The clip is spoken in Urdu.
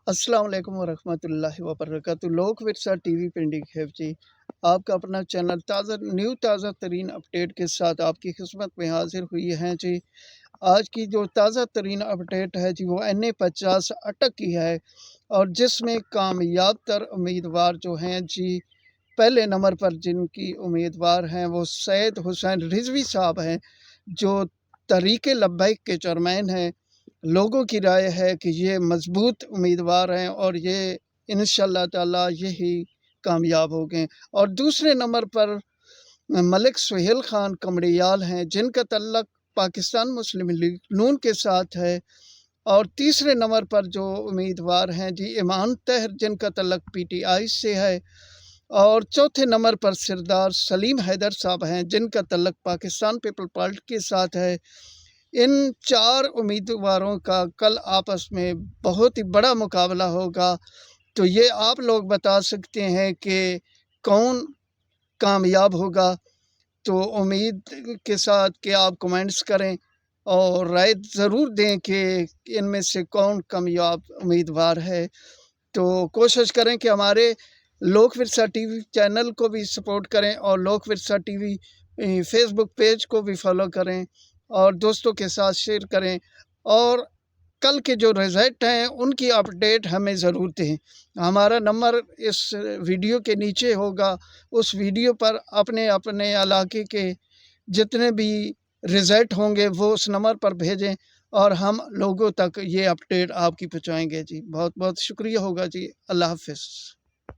السلام علیکم ورحمۃ اللہ وبرکاتہ۔ لوک ورثہ ٹی وی پنڈی خیف جی، آپ کا اپنا چینل تازہ ترین اپڈیٹ کے ساتھ آپ کی خدمت میں حاضر ہوئی ہیں جی۔ آج کی جو تازہ ترین اپڈیٹ ہے جی وہ NA-50 اٹک کی ہے، اور جس میں کامیاب تر امیدوار جو ہیں جی، پہلے نمبر پر جن کی امیدوار ہیں وہ سید حسین رضوی صاحب ہیں، جو تحریک لبیک کے چیئرمین ہیں۔ لوگوں کی رائے ہے کہ یہ مضبوط امیدوار ہیں اور یہ انشاءاللہ تعالی یہی کامیاب ہو گئے۔ اور دوسرے نمبر پر ملک سہیل خان کمڑیال ہیں، جن کا تعلق پاکستان مسلم لیگ نون کے ساتھ ہے۔ اور تیسرے نمبر پر جو امیدوار ہیں جی ایمان طاہر، جن کا تعلق PTI سے ہے۔ اور چوتھے نمبر پر سردار سلیم حیدر صاحب ہیں، جن کا تعلق پاکستان پیپل پارٹی کے ساتھ ہے۔ ان چار امیدواروں کا کل آپس میں بہت ہی بڑا مقابلہ ہوگا، تو یہ آپ لوگ بتا سکتے ہیں کہ کون کامیاب ہوگا۔ تو امید کے ساتھ کہ آپ کمنٹس کریں اور رائے ضرور دیں کہ ان میں سے کون کامیاب امیدوار ہے۔ تو کوشش کریں کہ ہمارے لوک ورثہ ٹی وی چینل کو بھی سپورٹ کریں، اور لوک ورثہ ٹی وی فیس بک پیج کو بھی فالو کریں، اور دوستوں کے ساتھ شیئر کریں، اور کل کے جو رزلٹ ہیں ان کی اپڈیٹ ہمیں ضرور دیں۔ ہمارا نمبر اس ویڈیو کے نیچے ہوگا، اس ویڈیو پر اپنے اپنے علاقے کے جتنے بھی رزلٹ ہوں گے وہ اس نمبر پر بھیجیں، اور ہم لوگوں تک یہ اپڈیٹ آپ کی پہنچائیں گے جی۔ بہت بہت شکریہ ہوگا جی۔ اللہ حافظ۔